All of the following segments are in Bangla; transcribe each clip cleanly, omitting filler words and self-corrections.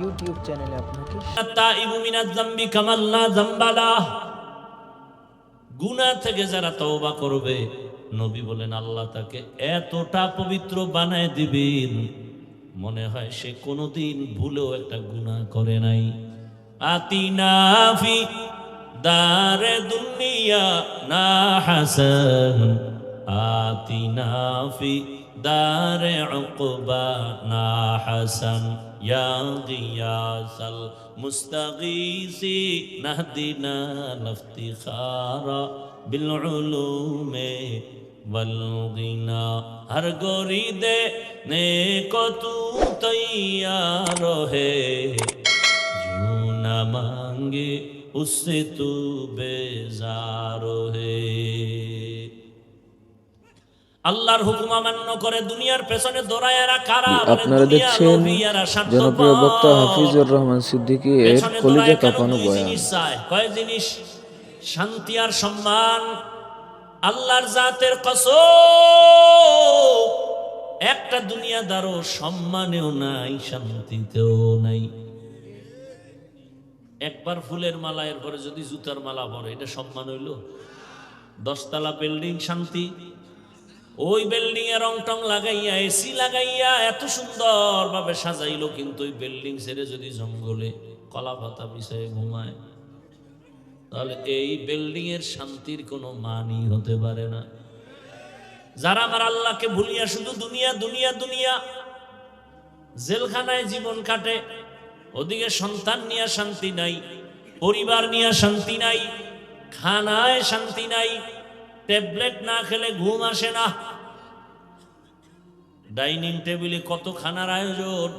ইউটিউব চ্যানেলে আপনাকে তাইবু মিনাজ যামবি কামান লা যামবা লাহ। গুনাহ থেকে যারা তওবা করবে, নবী বলেন আল্লাহ তাকে এতটা পবিত্র বানায় দিবেন, মনে হয় সে কোনোদিন ভুলেও একটা গুনাহ করে নাই। আতিনা ফি দারে দুনিয়া না হাসান, আতিনা ফি দারে উকবা না হাসান, ইয়া গিয়াসাল মুস্তাগীসি নাহদিনা লাফতিখারা বিল উলুমে वल गिना। हर गोरी दे ने को तू तैयार है, जो न मांगे उससे तू बेजार है। আল্লাহর হুকুম অমান্য করে দুনিয়ার পেছনে দৌড়ায়ারা কারা? বলে আপনারা দুনিয়া দেখছেন লোভী এরা জনপ্রিয় বক্তা স্বার্থপর। হাফিজুর রহমান সিদ্দিকী এর পেছনে কলিজা দৌড়ায় কেন? কাঁপানো দুই বয়ান। জিনিস চায়। কয় জিনিস? শান্তি আর সম্মান। আল্লাহর জাতের কসম, একটা দুনিয়াদারও সম্মানেও নাই, শান্তিতেও নাই। একবার ফুলের মালা, এরপরে যদি জুতার মালা পরে, এটা সম্মান হইল? 10 তলা বিল্ডিং শান্তি, ওই বিল্ডিং এ রং টং লাগাইয়া এসি লাগাইয়া এত সুন্দর ভাবে সাজাইলো, কিন্তু ওই বিল্ডিং ছেড়ে যদি জঙ্গলে কলা পাতা বিছায় ঘুমায়, তাহলে এই বিল্ডিং এর শান্তির কোনো মানই হতে পারে না। যারা আমার আল্লাহকে ভুলিয়া শুধু দুনিয়া দুনিয়া দুনিয়া, জেলখানায় জীবন কাটে, ওদিকে সন্তান নিয়ে শান্তি নাই, পরিবার নিয়ে শান্তি নাই, খানায় শান্তি নাই, ট্যাবলেট না খেলে ঘুম আসে না। ডাইনিং টেবিলে কত খানার আয়োজন,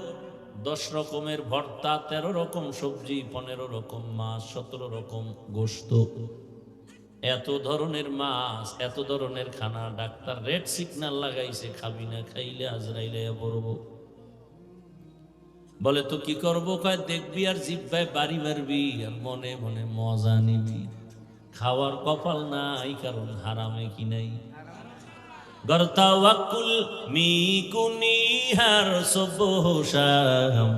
10 রকমের ভর্তা, 13 রকম সবজি, 15 রকম মাছ, 17 রকম গোশত, এত ধরনের মাছ, এত ধরনের খানা। ডাক্তার রেড সিগন্যাল লাগাইছে, খাবি না, খাইলে আজরাইলে পড়ব। বলে তো কি করব? কয় দেখবি আর জিব্বায় বাড়ি মারবি আর মনে মনে মজা নিবি। খাওয়ার কপাল নাই, কারণ হারামে কি নাই। গরতাওয়াক্কুল মিকুনি হার সুবহ শাম,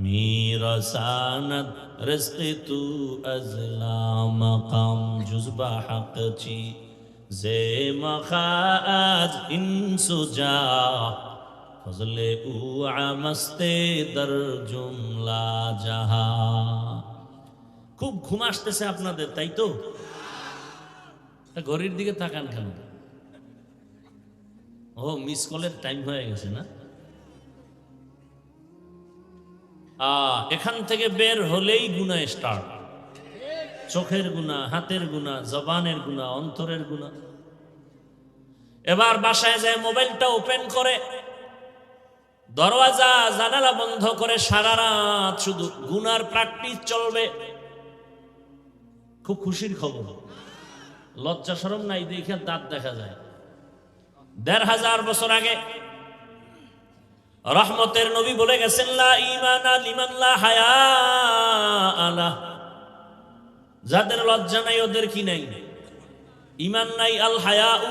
মিরাসানাত রিজকি তু আজলা মাকাম, জুজবা হাকচি জে মখাজ ইনসুজা, ফজলে উ আমস্তে দর জুমলা জাহা। খুব ঘুম আসতেছে আপনাদের, তাই তো? ঘড়ির দিকে তাকান কেন? ও, মিস কলের টাইম হয়ে গেছে না? এখান থেকে বের হলেই গুনাহ স্টার্ট। চোখের গুনাহ, হাতের গুনাহ, জবানের গুনাহ, অন্তরের গুনাহ। এবার বাসায় যায় মোবাইলটা ওপেন করে, দরওয়াজা জানালা বন্ধ করে সারা রাত শুধু গুনার প্র্যাকটিস চলবে। খুব খুশির খবর, লজ্জা শরম নাই দেখে দাঁত দেখা যায়। ১৫০০ বছর আগে রহমতের নবী বলে গেছেন, লা ঈমানা লিমান লা হায়া আলা। যাদের লজ্জা নাই ওদের কি নাই? ঈমান নাই। আল হায়াউ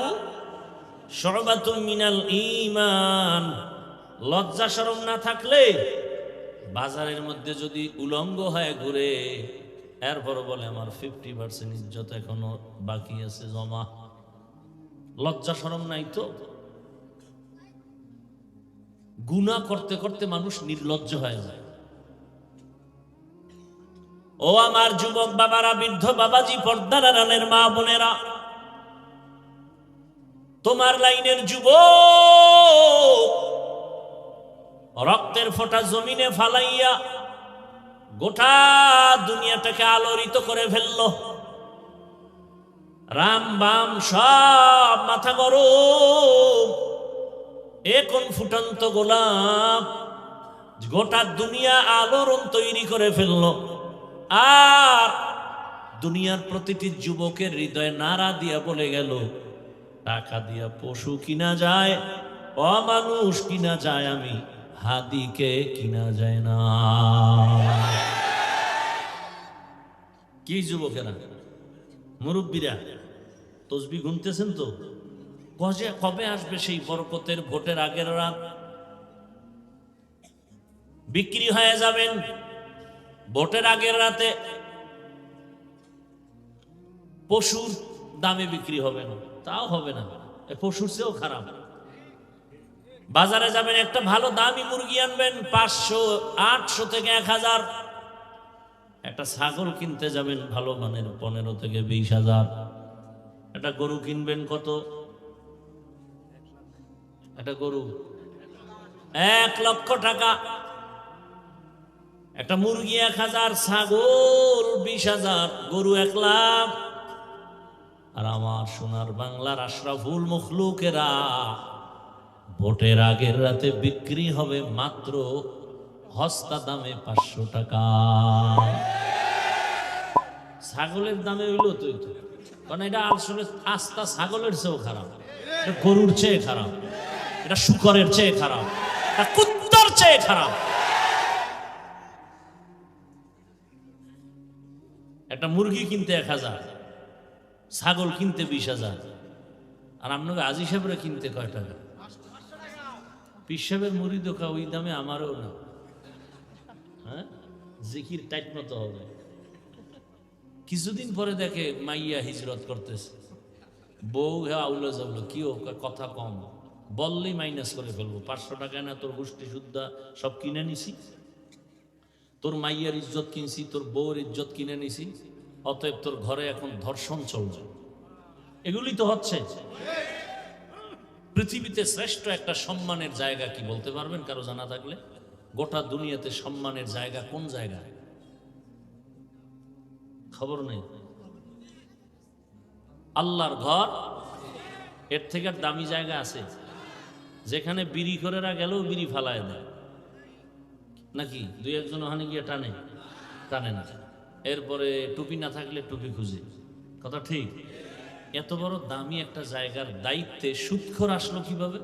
শুবাতুম মিনাল ঈমান। লজ্জা শরম না থাকলে বাজারের মধ্যে যদি উলঙ্গ হয়ে ঘুরে, এরপর বলে আমার 50% ইজ্জত এখনো বাকি আছে জমা। লজ্জা শরম নাই তো। গুনাহ করতে করতে মানুষ নির্লজ্জ হয়ে যায়। ও আমার যুবক বাবারা, বৃদ্ধ বাবাজি, পর্দার আড়ালের মা বোনেরা, তোমার লাইনের যুবক রক্তের ফোঁটা জমিনে ফালাইয়া গোটা দুনিয়াটাকে আলোড়িত করে ফেলল। রাম বাম সব মাথা গরম, এখন ফুটন্ত গোলাপ গোটা দুনিয়া আলোড়ন তৈরি করে ফেলল। আর দুনিয়ার প্রতিটি যুবকের হৃদয়ে নাড়া দিয়া বলে গেল, টাকা দিয়া পশু কিনা যায়, অমানুষ কিনা যায়, আমি হাদিকে কিনা যায় না। কি যুবকেরা, মুরব্বীরা, তসবিহ গুনতেছেন তো? কবে আসবে সেই বরকতের ভোটের আগের রাত? বিক্রি হয়ে যাবেন ভোটের আগের রাতে। পশুর দামে বিক্রি হবে না, তাও হবে না, পশুর চেয়েও খারাপ। বাজারে যাবেন, একটা ভালো দামি মুরগি আনবেন 500, 800 থেকে 1000। একটা ছাগল কিনতে যাবেন ভালো মানের 15 থেকে 20,000। একটা গরু কিনবেন কত? একটা গরু 1 লক্ষ টাকা। একটা মুরগি 1000, ছাগল 20,000, গরু 1 লাখ। আর আমার সোনার বাংলার আশরাফুল মখলুকেরা ভোটের আগের রাতে বিক্রি হবে মাত্র হস্তা দামে 500 টাকা। ছাগলের দামে হইলো তো, কারণ এটা আসলে আস্তা ছাগলের চেয়েও খারাপ, এটা গরুর চেয়ে খারাপ, এটা শুকরের চেয়ে খারাপ, এটা কুত্তার চেয়ে খারাপ। একটা মুরগি কিনতে 1000, ছাগল কিনতে 20,000। আর আপনাকে আজি সাহেবরা কিনতে কয় টাকা? পীর সাহেবের মুড়ি দোকা ওই দামে আমারও না। হ্যাঁ, জিকির টাইট মতো হবে। কিছুদিন পরে দেখে মাইয়া হিজরত করতেছে, বউ হ্যাঁ আউলো যাবলো, কি ও কথা কম, বললেই মাইনাস করে ফেলবো। 500 টাকা না তোর গোষ্ঠী শুদ্ধা সব কিনে নিছি, তোর মাইয়ার ইজ্জত কিনছি, তোর বউর ইজ্জত কিনে নিছি, অতএব তোর ঘরে এখন ধর্ষণ চলছে। এগুলি তো হচ্ছে। পৃথিবীতে শ্রেষ্ঠ একটা সম্মানের জায়গা কি বলতে পারবেন কারো জানা থাকলে? গোটা দুনিয়াতে সম্মানের জায়গা কোন জায়গায়? খবর নেই। আল্লাহর ঘর, এর থেকে আর দামি জায়গা আছে? যেখানে বিড়ি করেরা গেলেও বিড়ি ফালায় দেয় নাকি? 2-1 ওখানে গিয়ে টানে না। এরপরে টুপি না থাকলে টুপি খুঁজে, কথা ঠিক? এত বড় দামি একটা জায়গার দায়িত্বে সুদখোর আসলো কিভাবে?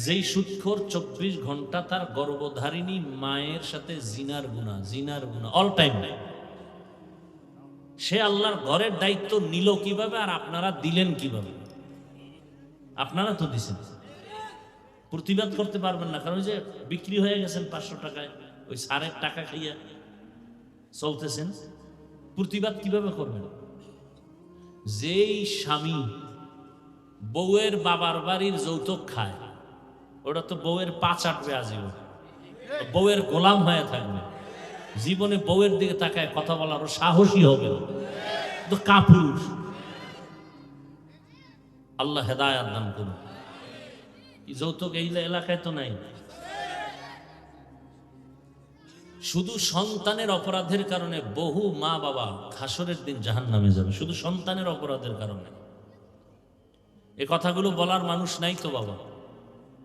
যেই সুদখোর 24 ঘন্টা তার গর্ভধারিণী মায়ের সাথে জিনার গুনাহ অল টাইম, সে আল্লাহর ঘরের দায়িত্ব নিল কিভাবে? আর আপনারা দিলেন কিভাবে? আপনারা তো দিছেন, প্রতিবাদ করতে পারবেন না, কারণ যে বিক্রি হয়ে গেছেন 500 টাকায়, ওই সারের টাকা খাইয়া চলতেছেন। প্রতিবাদ কিভাবে করবেন? যেই স্বামী বউয়ের বাবার বাড়ির যৌতুক খায়, ওটা তো বউয়ের পা চাটবে আজীবন, বউয়ের গোলাম হয়ে থাকবে, জীবনে বউয়ের দিকে তাকায় কথা বলারও সাহসী হবে তো কাপুরুষ। আল্লাহ হেদায়াত দান করুন। যৌতুক এই এলাকায় তো নাই। শুধু সন্তানের অপরাধের কারণে বহু মা বাবা হাসরের দিন জাহান্নামে যাবে, শুধু সন্তানের অপরাধের কারণে। এ কথাগুলো বলার মানুষ নাই তো বাবা।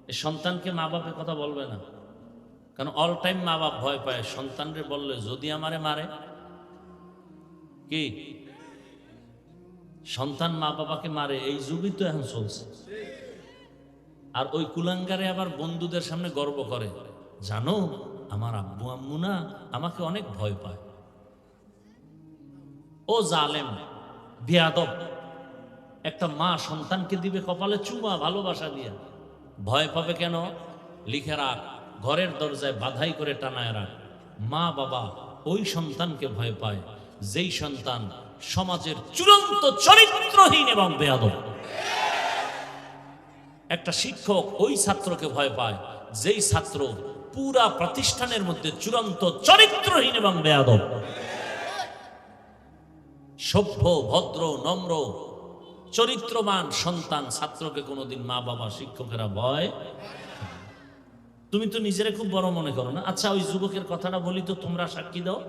এই সন্তানকে মা বাপের কথা বলবে না, কারণ অল টাইম মা বাপ ভয় পায় সন্তানরে বললে যদি আমারে মারে। কি সন্তান মা বাবাকে মারে? এই যুগই তো এখন চলছে। আর ওই কুলাঙ্গারে আবার বন্ধুদের সামনে গর্ব করে, জানো আমার আব্বু আম্মু না আমাকে অনেক ভয় পায়। ও জালেম বেয়াদব, একটা মা সন্তানকে দিবে কপালে চুমা ভালোবাসা দিয়ে, ভয় পাবে কেন? লিখে রাখ, ঘরের দরজায় বাধাই করে টানায় রাখ। মা বাবা ওই সন্তানকে ভয় পায় যেই সন্তান সমাজের চূড়ান্ত চরিত্রহীন এবং বেয়াদব। একটা শিক্ষক ওই ছাত্রকে ভয় পায় যেই ছাত্র পুরা প্রতিষ্ঠানের মধ্যে চূড়ান্ত চরিত্রহীন এবং বেয়াদব। সভ্য ভদ্র নম্র চরিত্রবান সন্তান ছাত্রকে কোনোদিন মা বাবা শিক্ষকেরা ভয়। তুমি তো নিজেরা খুব বড় মনে করো না? আচ্ছা ওই যুবকের কথাটা বলি তো, তোমরা সাক্ষী দাও,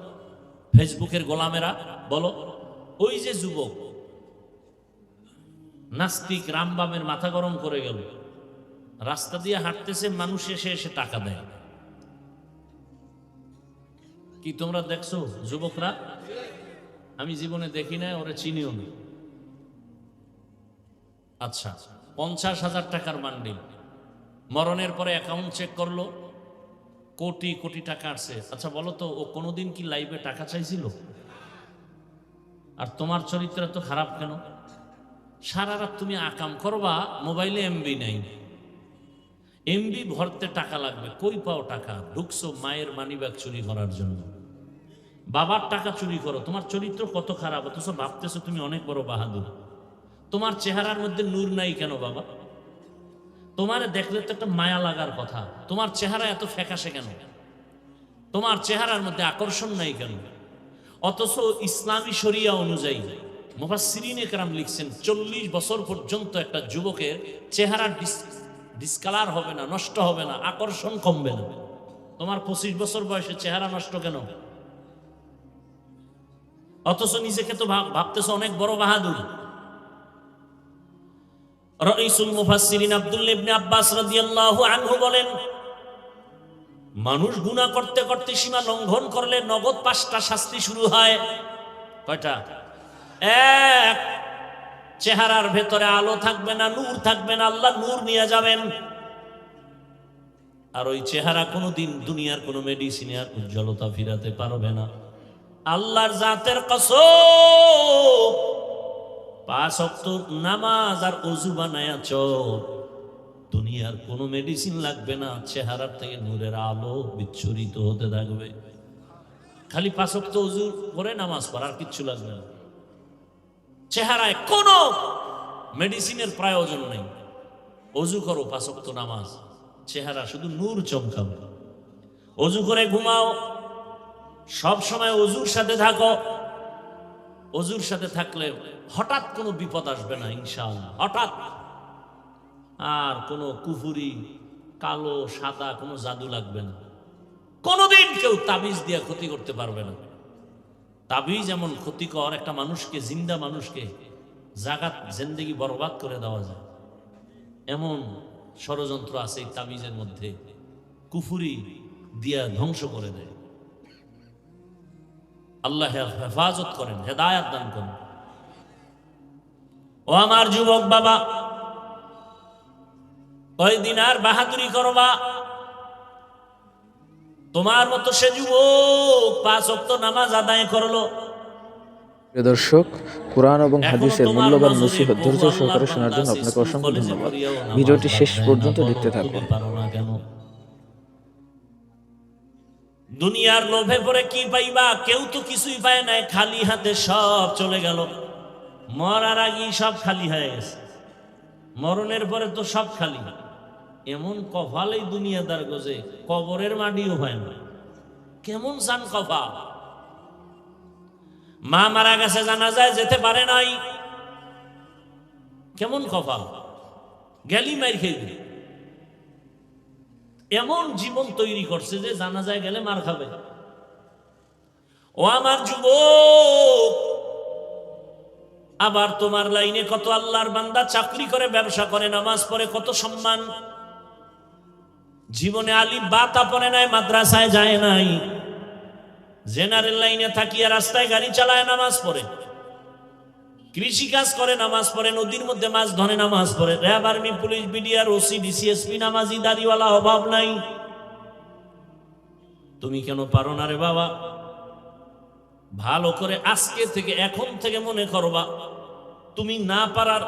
ফেসবুকের গোলামেরা বলো। ওই যে যুবক নাস্তিক রামবামের মাথা গরম করে গেল, রাস্তা দিয়ে হাঁটতেছে, মানুষ এসে টাকা দেয়। কি তোমরা দেখছো যুবকরা? আমি জীবনে দেখি না, ওরা চিনিও না। আচ্ছা 50,000 টাকার মান্ডিল, মরণের পরে অ্যাকাউন্ট চেক করলো, কোটি কোটি টাকা আসছে। আচ্ছা বলো তো, ও কোনোদিন কি লাইভে টাকা চাইছিল? আর তোমার চরিত্র তো খারাপ কেন? সারা রাত তুমি আকাম করবা, মোবাইলে এমবি নাই, এমবি ভরতে টাকা লাগবে, কই পাও টাকা? ঢুকছো মায়ের মানিব্যাগ চুরি করার জন্য, বাবার টাকা চুরি করো। তোমার চরিত্র কত খারাপ, অথচ ভাবতেছো তুমি অনেক বড় বাহাদুর। তোমার চেহারার মধ্যে নূর নাই কেন বাবা? তোমার দেখলে তো একটা মায়া লাগার কথা। তোমার চেহারা এত ফ্যাকাশে কেন? তোমার চেহারার মধ্যে আকর্ষণ নাই কেন? অথচ ইসলামী শরিয়া অনুযায়ী মুফাসসিরিনে কেরাম লিখছেন 40 বছর পর্যন্ত একটা যুবকের চেহারা ডিসকালার হবে না, নষ্ট হবে না, আকর্ষণ কমবে না। তোমার 25 বছর বয়সে চেহারা নষ্ট কেন? অথচ নিজেকে তো ভাবতেছো অনেক বড় বাহাদুর। রাইসুল মুফাসসিরিন আব্দুল্লাহ ইবনে আব্বাস রাদিয়াল্লাহু আনহু বলেন, মানুষ গুনাহ করতে করতে সীমা লঙ্ঘন করলে নগদ 5টা শাস্তি শুরু হয়। কয়টা? এক, চেহারার ভেতরে আলো থাকবে না, নূর থাকবে না, আল্লাহ নূর নিয়ে যাবেন। আর ওই চেহারা কোনোদিন দুনিয়ার কোনো মেডিসিনে আর উজ্জ্বলতা ফিরাতে পারবে না। আল্লাহর জাতের কসম, 5 ওয়াক্ত নামাজ আর ওযু বানায়া চল, দুনিয়ার কোনো মেডিসিন লাগবে না, চেহারার থেকে নূরের আলো বিচ্ছুরিত হতে থাকবে। খালি 5 ওয়াক্ত ওযু করে নামাজ পড়ার কিচ্ছু লাগবে না। চেহারায় কোনো মেডিসিনের প্রয়োজন নেই। ওযু করো, 5 ওয়াক্ত নামাজ, চেহারা শুধু নূর চমকাবে। ওযু করে ঘুমাও, সব সময় ওযুর সাথে থাকো। ওযুর সাথে থাকলে হঠাৎ কোনো বিপদ আসবে না ইনশাআল্লাহ, হঠাৎ। আর কোনো কুফুরি, কালো সাদা কোনো জাদু লাগবে না। কোনোদিন কেউ তাবিজ দিয়ে ক্ষতি করতে পারবে না। তাবিজ এমন ক্ষতিকর, একটা মানুষকে, জিন্দা মানুষকে জাগাত জিন্দেগি বরবাদ করে দেওয়া যায়, এমন ষড়যন্ত্র আছে এই তাবিজের মধ্যে। কুফুরি দিয়া ধ্বংস করে দেয়। আল্লাহ হেফাজত করেন, হেদায়াত দান করেন। ও আমার যুবক বাবা, কয়দিন আর বাহাদুরি করবা? তোমার মতো সে যুবক 5 ওয়াক্ত নামাজ আদায় করলো। প্রিয় দর্শক, কুরআন এবং হাদিসের মূল্যবান নসিহত ধৈর্য সহকারে শোনার জন্য আপনাকে অসংখ্য ধন্যবাদ। ভিডিওটি শেষ পর্যন্ত দেখতে থাকুন। দুনিয়ার লোভে পড়ে কি পাইবা? কেউ তো কিছুই পায় নাই, খালি হাতে সব চলে গেল। মরার আগেই সব খালি হয়ে গেছে, মরণের পরে তো সব খালি। এমন কপালেই দুনিয়াদার গজে, কবরের মাটিও হয় না। কেমন জান কপাল! মা মারা গেছে, জানাজায় যেতে পারে নাই, কেমন কপাল! গেলি মার খেয়ে এমন জীবন তৈরি করছে যে জানাজায় গেলে মার খাবে। ও আমার যুবক, আবার তোমার লাইনে কত আল্লাহর বান্দা চাকরি করে, ব্যবসা করে, নামাজ পড়ে, কত সম্মান। জীবনে আলিফ বা তা পড়ে নাই, মাদ্রাসায় যায় নাই, জেনারেল লাইনে থাকিয়া রাস্তায় গাড়ি চালায়, নামাজ পড়ে, কৃষি কাজ করে, নামাজ পড়ে, নদীর মধ্যে মাছ ধরে, নামাজ পড়ে, RAB, army, police, BDR, OC, DC SP নামাজি, দাড়িওয়ালা, অভাব নাই। তুমি কেন পারো না রে বাবা? ভালো করে আজকে থেকে, এখন থেকে মনে করবা, তুমি না পারার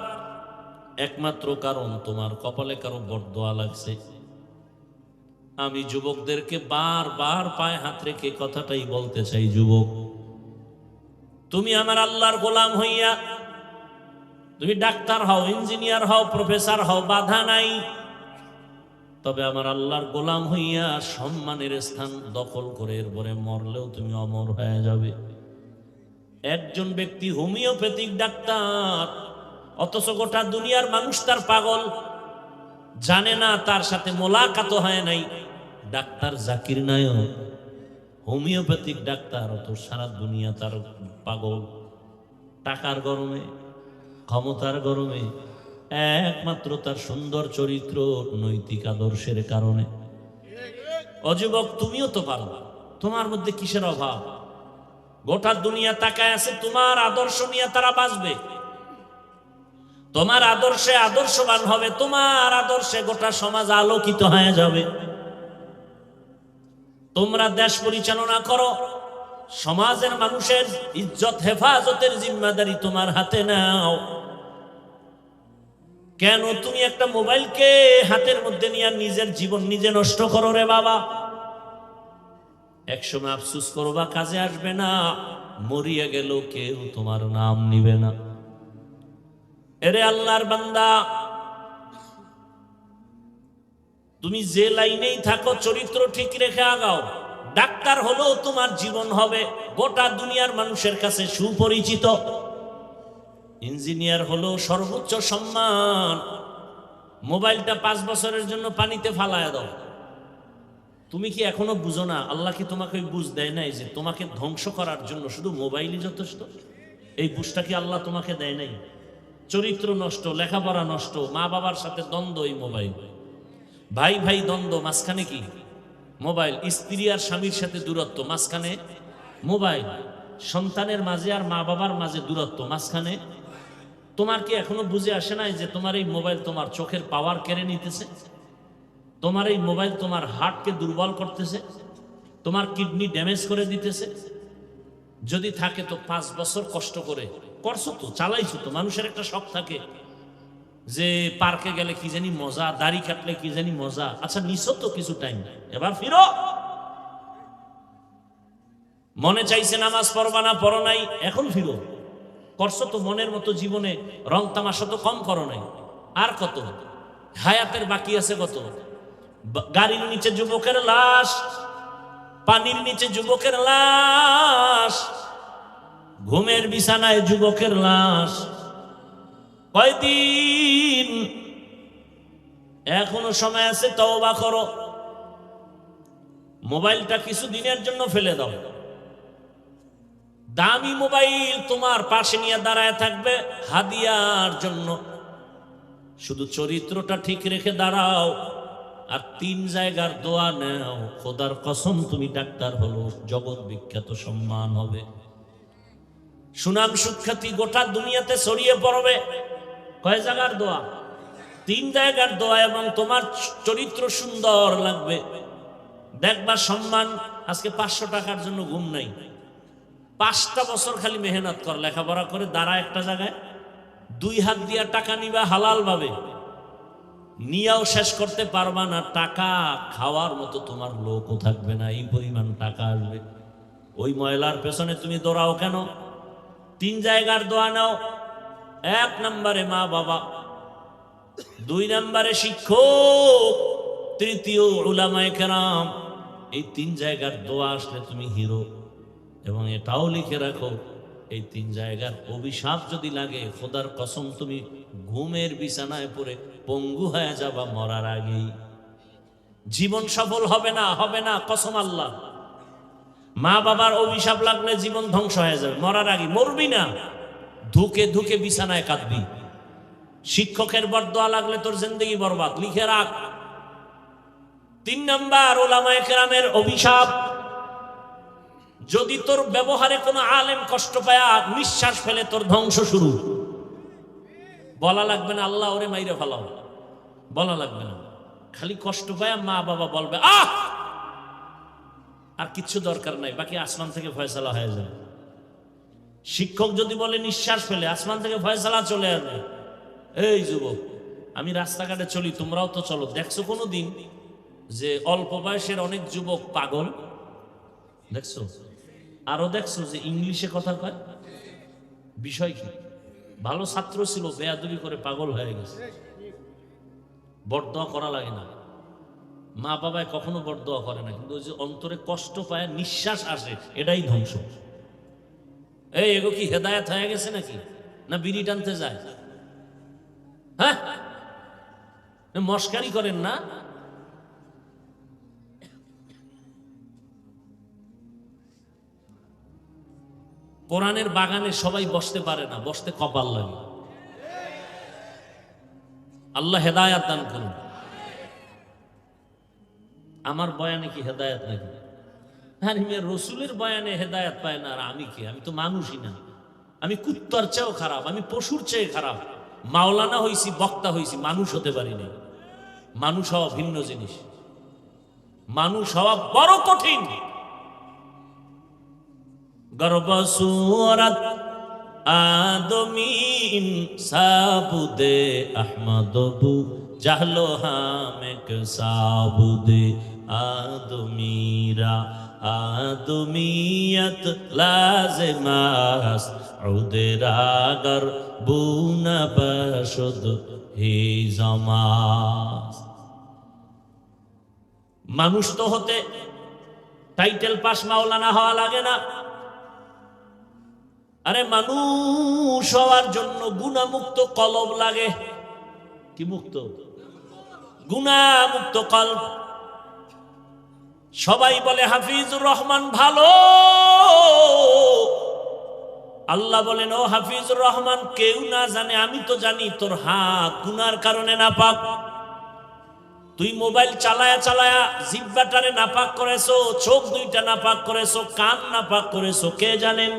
একমাত্র কারণ তোমার কপালে কারো বরদোয়া লাগছে। আমি যুবকদেরকে বারবার পায়ে হাত রেখে কথাটাই বলতে চাই, যুবক, তুমি আমার আল্লাহর গোলাম হইয়া, তুমি ডাক্তার হও, ইঞ্জিনিয়ার হও, প্রফেসর হও, বাধা নাই। তবে আমার আল্লাহর গোলাম হইয়া সম্মানের স্থান দখল করে এরপরে মরলেও তুমি অমর হয়ে যাবে। একজন ব্যক্তি হোমিওপ্যাথিক ডাক্তার, অথচ গোটা দুনিয়ার মানুষ তার পাগল, জানে না, তার সাথে মোলাকাত হয় নাই। Doctor Zakir Naik homeopathic doctor, অত সারা দুনিয়া তার পাগল। টাকার গরমে, ক্ষমতার গরমে, একমাত্র তার সুন্দর চরিত্র, নৈতিক আদর্শের কারণে। অযুবক, তুমিও তো পারো, তোমার মধ্যে কিসের অভাব? গোটা দুনিয়া তাকায় আছে, তোমার আদর্শ নিয়ে তারা বাঁচবে, তোমার আদর্শে আদর্শবান হবে, তোমার আদর্শে গোটা সমাজ আলোকিত হয়ে যাবে। তোমরা দেশ পরিচালনা করো, সমাজের মানুষের ইজ্জত হেফাজতের জিম্মাদারি তোমার হাতে নাও। কেন তুমি একটা মোবাইলকে হাতের মধ্যে নিয়ে নিজের জীবন নিজে নষ্ট করো রে বাবা? একসময় আফসুস করবা, কাজে আসবে না, মরিয়া গেল কেউ তোমার নাম নিবে না। এরে আল্লাহর বান্দা, তুমি যে লাইনেই থাকো চরিত্র ঠিক রেখে আগাও। ডাক্তার হলেও তোমার জীবন হবে গোটা দুনিয়ার মানুষের কাছে সুপরিচিত। ইঞ্জিনিয়ার হলেও সর্বোচ্চ সম্মান। মোবাইলটা 5 বছরের জন্য পানিতে ফালায়া দাও। তুমি কি এখনো বুঝো না? আল্লাহ কি তোমাকে ওই বুঝ দেয় নাই যে তোমাকে ধ্বংস করার জন্য শুধু মোবাইলই যথেষ্ট? এই বুঝটা কি আল্লাহ তোমাকে দেয় নাই? চরিত্র নষ্ট, লেখাপড়া নষ্ট, মা বাবার সাথে দ্বন্দ্ব, এই মোবাইল। ভাই ভাই দ্বন্দ্ব, মাঝখানে কি মোবাইল। স্ত্রী আর স্বামীর সাথে দূরত্ব, মাঝখানে মোবাইল। সন্তানের মাঝে আর মা বাবার মাঝে দূরত্ব, মাঝখানে। তোমার কি এখনো বুঝে আসে নাই যে তোমার এই মোবাইল তোমার চোখের পাওয়ার কেড়ে নিতেছে? তোমার এই মোবাইল তোমার হার্টকে দুর্বল করতেছে, তোমার কিডনি ড্যামেজ করে দিতেছে। যদি থাকে তো 5 বছর কষ্ট করে করছো তো, চালাইছো তো। মানুষের একটা শখ থাকে যে পার্কে গেলে কি জানি মজা, দাড়ি কাটলে কি জানি মজা। আচ্ছা নিছো তো কিছু টাইম, এবার ফিরো। মনে চাইছে নামাজ পড়বা না, পড়ো নাই, এখন ফিরো। করছো তো মনের মতো জীবনে রং তামাশা তো কম করো নাই। আর কত হায়াতের বাকি আছে কত? গাড়ির নিচে যুবকের লাশ, পানির নিচে যুবকের লাশ, ঘুমের বিছানায় যুবকের লাশ। কয়দিন এখনো সময় আছে, তওবা করো। মোবাইলটা কিছু দিনের জন্য ফেলে দাও। দামি মোবাইল তোমার পাশে নিয়ে দাঁড়ায় থাকবে হাদিয়ার জন্য। শুধু চরিত্রটা ঠিক রেখে দাঁড়াও আর 3 জায়গার দোয়া নাও। খোদার কসম তুমি ডাক্তার হলো, জগৎ বিখ্যাত সম্মান হবে, সুনাম সুখ্যাতি গোটা দুনিয়াতে ছড়িয়ে পড়বে। কয় জায়গার দোয়া? 3 জায়গার দোয়া। এবং তোমার চরিত্র সুন্দর লাগবে, দেখবা সম্মান। আজকে 500 টাকার জন্য ঘুম নাই। 5টা বছর খালি মেহনত কর, লেখাপড়া করে দাঁড়া একটা জায়গায়। 2 হাত দিয়া টাকা নিবা হালাল ভাবে, নিয়াও শেষ করতে পারবা না। টাকা খাওয়ার মতো তোমার লোকও থাকবে না, এই পরিমাণ টাকা আসবে। ওই ময়লার পেছনে তুমি দৌড়াও কেন? 3 জায়গার দোয়া নাও। 1 নম্বরে মা বাবা, 2 নম্বরে শিক্ষক, 3য় উলামায়ে কেরাম। এই 3 জায়গার দোয়া আসলে তুমি হিরো। এবং এটাও লিখে রাখো, এই 3 জায়গার অভিশাপ যদি লাগে, খোদার কসম তুমি ঘুমের বিছানায় পড়ে পঙ্গু হয়ে যাবা মরার আগেই। জীবন সফল হবে না, হবে না, কসম আল্লাহ। মা বাবার অভিশাপ লাগলে জীবন ধ্বংস হয়ে যাবে মরার আগে। মরবি না, ধুকে ধুকে বিছানায় কাঁদবি। শিক্ষকের বরদোয়া লাগলে তোর জিন্দেগি বরবাদ, লিখে রাখ। 3 নাম্বার উলামায়ে কেরামের অভিশাপ। যদি তোর ব্যবহারে কোনো আলেম কষ্ট পায়, নিঃশ্বাস ফেলে, তোর ধ্বংস শুরু। বলা লাগবে না আল্লাহ ওরে মাইরে ফেলাও, বলা লাগবে না। খালি কষ্ট পায় মা বাবা বলবে আহ, আর কিচ্ছু দরকার নাই, বাকি আসমান থেকে ফয়সালা হয়ে যাবে। শিক্ষক যদি বলে নিঃশ্বাস ফেলে, আসমান থেকে ফয়সালা চলে আসবে। এই যুবক, আমি রাস্তাঘাটে চলি, তোমরাও তো চলো। দেখছো কোনো দিন যে অল্প বয়সের অনেক যুবক পাগল? দেখছো? আরো দেখছো যে ইংলিশে কথা কয়? বিষয় কি? ভালো ছাত্র ছিল, বেয়াদবি করে পাগল হয়ে গেছে। বরদোয়া করা লাগে না, মা বাবায় কখনো বরদোয়া করে না, কিন্তু ওই যে অন্তরে কষ্ট পায়, নিঃশ্বাস আসে, এটাই ধ্বংস। এই এগো কি হেদায়েত হয়ে গেছে নাকি? না বিড়ি টানতে যায়? হ্যাঁ, মস্কারি করেন না। কোরআনের বাগানে সবাই বসতে পারে না, বসতে কপাল লাগে। আল্লাহ হেদায়েত দান করুন। আমার বয়ানে কি হেদায়েত নাকি? হ্যাঁ, রসুলের বয়ানে হেদায়েত পায় না, আর আমি কি? আমি তো মানুষই না, আমি কুত্তার চেয়েও খারাপ, আমি পশুর চেয়ে খারাপ। মাওলানা হইছি, বক্তা হইছি, মানুষ হতে পারি না। মানুষ হওয়া ভিন্ন জিনিস, মানুষ হওয়া বড় কঠিন। গর্ব সুরত आदमी इंसाबुदे अहमदबू जाहलो हामेक साबुदे आदमीरा आदमीयत लाज़िमास उदेरागर बुना बशुद ही जमास। মানুষ তো হতে টাইটেল পাস মাওলানা হওয়া লাগে না। আরে মানুষ হওয়ার জন্য গুনাহমুক্ত কলব লাগে। কি মুক্ত? গুনাহমুক্ত কলব। সবাই বলে হাফিজুর রহমান ভালো, আল্লাহ বলেন ও হাফিজুর রহমান কেউ না জানে আমি তো জানি তোর হাত গুনার কারণে নাপাক। তুই মোবাইল চালায়া চালায়া জিহ্বাটারে নাপাক করেছো, চোখ দুইটা নাপাক করেছো, কান নাপাক করেছো, কে জানেন?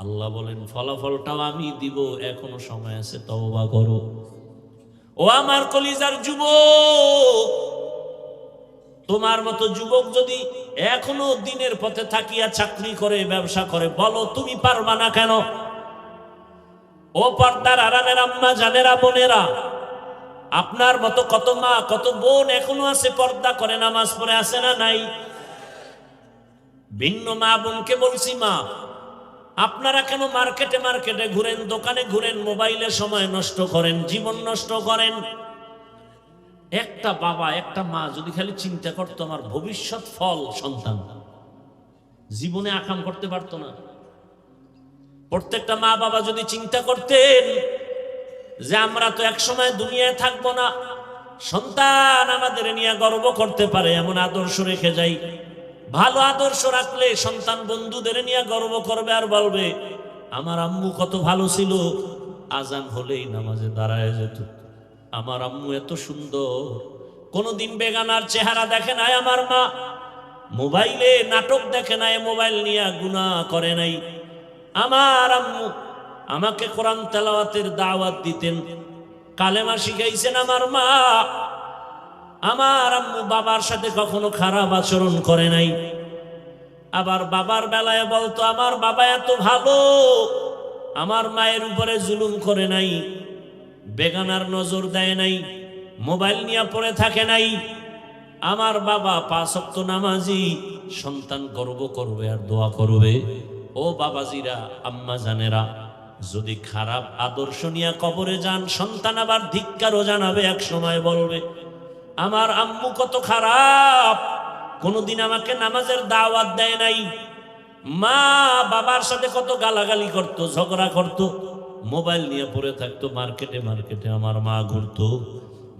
আল্লাহ বলেন ফলাফলটাও আমি দিব, এখনো সময় আছে, তওবা করো। ও আমার কলিজার যুবক, তোমার মতো যুবক যদি এখনো দিনের পথে থাকিয়া চাকরি করে, ব্যবসা করে, বলো তুমি পারবা না কেন? ও পর্দার আড়ালের আম্মা জানেরা, বোনেরা, আপনার মতো কত মা কত বোন এখনো আছে, পর্দা করে, নামাজ পড়ে, আছে না নাই? ভিন্ন মা বোনকে বলছি, মা আপনারা কেন মার্কেটে মার্কেটে ঘুরেন, দোকানে ঘুরেন, মোবাইলে সময় নষ্ট করেন, জীবন নষ্ট করেন? একটা বাবা একটা মা যদি খালি চিন্তা করতো আমার ভবিষ্যৎ ফল সন্তান, জীবনে আকাম করতে পারতো না। প্রত্যেকটা মা বাবা যদি চিন্তা করতেন যে আমরা তো এক সময় দুনিয়ায় থাকবো না, সন্তান আমাদের নিয়ে গর্ব করতে পারে এমন আদর্শ রেখে যাই। ভালো আদর্শ রাখলে সন্তান বন্ধুদের নিয়ে গর্ব করবে আর বলবে আমার আম্মু কত ভালো ছিল, আজান হলেই নামাজে দাঁড়ায় যেত, আমার আম্মু এত সুন্দর, কোনদিন বেগানার চেহারা দেখে নাই আমার মা, মোবাইলে নাটক দেখে নাই, মোবাইল নিয়ে গুনাহ করে নাই। আমার আম্মু আমাকে কোরআন তেলাওয়াতের দাওয়াত দিতেন, কালেমা শিখাইছেন আমার মা। আমার আম্মু বাবার সাথে কখনো খারাপ আচরণ করে নাই। আবার বাবার বেলায় বলতো আমার বাবা এত ভালো, আমার মায়ের উপরে জুলুম করে নাই, বেগানার নজর দেয় নাই, মোবাইল নিয়ে পড়ে থাকে নাই। আমার বাবা 5 ওয়াক্ত নামাজি, সন্তান গর্ব করবে আর দোয়া করবে। ও বাবাজিরা, আম্মা জানেরা, যদি খারাপ আদর্শ নিয়ে কবরে যান, সন্তান আবার ধিক্কারও জানাবে, এক সময় বলবে আমার আম্মু কত খারাপ, কোনদিন আমাকে নামাজের দাওয়াত দেয় নাই। মা বাবার সাথে কত গালাগালি করত, ঝগড়া করত, মোবাইল নিয়ে পড়ে থাকতো, মার্কেটে মার্কেটে আমার মা ঘুরতো।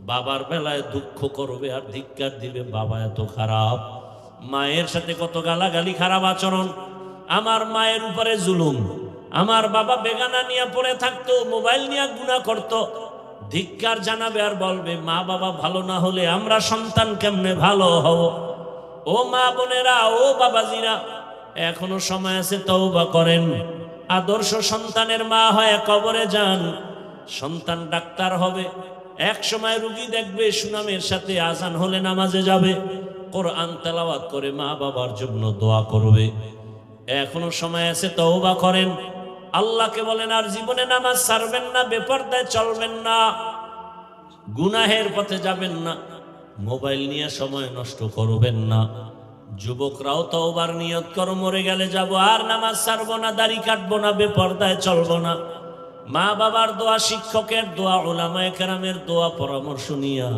বাবার বেলায় দুঃখ করবে আর ধিক্কার দিবে, বাবা এত খারাপ। মায়ের সাথে কত গালাগালি, খারাপ আচরণ, আমার মায়ের উপরে জুলুম। আমার বাবা বেগানা নিয়ে পড়ে থাকতো, মোবাইল নিয়ে গুনাহ করত, ধিক্কার জানাবে আর বলবে মা বাবা ভালো না হলে আমরা সন্তান কেমনে ভালো হব? ও মা বোনেরা, ও বাবাজিরা, এখনো সময় আছে, তওবা করেন। আদর্শ সন্তানের মা হয়ে কবরে যান, সন্তান ডাক্তার হবে, এক সময় রুগী দেখবে, সুনামের সাথে আজান হলে নামাজে যাবে, কোরআন তেলাওয়াত করে মা বাবার জন্য দোয়া করবে। এখনো সময় আছে, তওবা করেন। আল্লাহকে বলেন আর জীবনে নামাজ ছাড়বেন না, বেপরদায় চলবেন না, গুনাহের পথে যাবেন না, মোবাইল নিয়ে সময় নষ্ট করবেন না। যুবকরাও তওবার নিয়ত করো, মরে গেলে যাব আর নামাজ ছাড়বো না, দাড়ি কাটবো না, বেপরদায় চলবো না। মা বাবার দোয়া, শিক্ষকের দোয়া, উলামায়ে কেরামের দোয়া, পরামর্শ নিয়া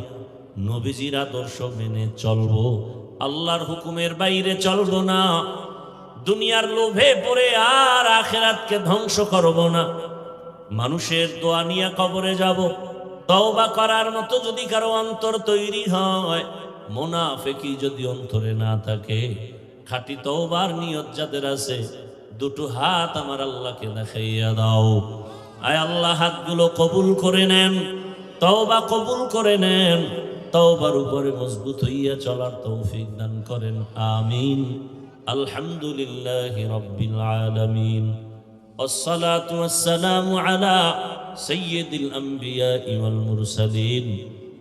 নবীজির আদর্শ মেনে চলবো, আল্লাহর হুকুমের বাইরে চলবো না। দুনিয়ার লোভে পড়ে আর আখিরাতকে ধ্বংস করব না। মানুষের দোয়া নিয়ে কবরে যাব। তওবা করার মতো যদি কারো অন্তর তৈরি হয়, মুনাফিকি যদি অন্তরে না থাকে, খাঁটি তওবার নিয়ত যাদের আছে, দুটো হাত আমার আল্লাহকে দেখাইয়া দাও। আয় আল্লাহ, হাতগুলো কবুল করে নেন, তওবা কবুল করে নেন, তওবার উপরে মজবুত হইয়া চলার তৌফিক দান করেন, আমিন। আলহামদুলিল্লাহি রাব্বিল আলামিন, والصلاة والسلام على سيد الأنبياء والمرسلين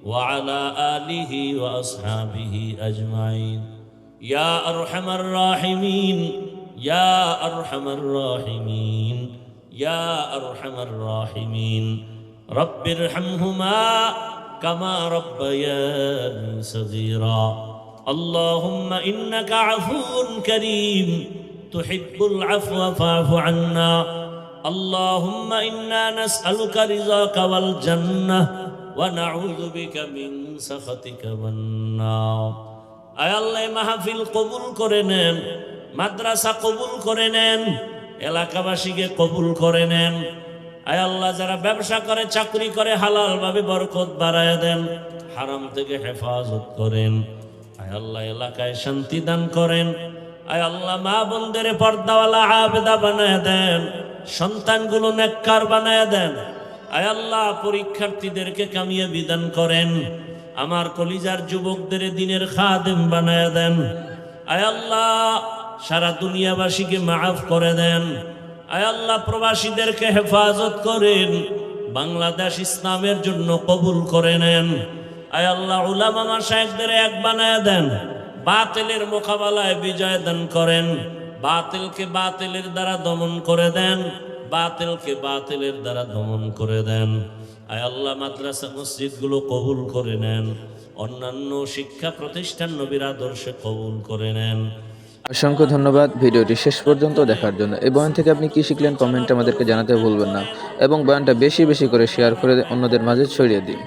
وعلى آله وأصحابه أجمعين يا أرحم الراحمين يا أرحم الراحمين ইয়া আরহামার রাহিমিন। রব্বির হামহুমা কামা রব্বায়ানি সগীরা। اللهم إنك عفو كريم تحب العفو فاعف عنا. اللهم إنا نسألك رضاك والجنة ونعوذ بك من سخطك والنار. আয় আল্লাহ, মাহফিল কবুল করে নেন, মাদ্রাসা কবুল করে নেন, এলাকাবাসীকে কবুল করে নেন। আয় আল্লাহ, যারা ব্যবসা করে, চাকরি করে, হালাল ভাবে বরকত বাড়ায় দেন, হারাম থেকে হেফাজত করেন। আয় আল্লাহ, এলাকায় শান্তি দান করেন। আয় আল্লাহ, মা বোনদের পর্দাওয়ালা আবেদা বানায় দেন, সন্তানগুলো নেককার বানায় দেন। আয় আল্লাহ, পরীক্ষার্থীদেরকে কামিয়াবি দান করেন। আমার কলিজার যুবকদের দিনের খাদেম বানায় দেন। আয় আল্লাহ, সারা দুনিয়াবাসীকে মাফ করে দেন। আয় আল্লাহ, প্রবাসীদেরকে হেফাজত করেন। বাংলাদেশ ইসলামের জন্য কবুল করে নেন। আয় আল্লাহ, উলামা মাশায়েখদের এক বানায় দেন। বাতিলের মোকাবেলায় বিজয় দান করেন। বাতিলকে বাতিলের দ্বারা দমন করে দেন, বাতিলকে বাতিলের দ্বারা দমন করে দেন। আয় আল্লাহ, মাদ্রাসা মসজিদগুলো কবুল করে নেন। অন্যান্য শিক্ষা প্রতিষ্ঠান নবীর আদর্শে কবুল করে নেন। অসংখ্য ধন্যবাদ ভিডিওটি শেষ পর্যন্ত দেখার জন্য। এই বয়ান থেকে আপনি কি শিখলেন কমেন্টে আমাদেরকে জানাতে ভুলবেন না, এবং বয়ানটা বেশি বেশি করে শেয়ার করে অন্যদের মাঝে ছড়িয়ে দিন।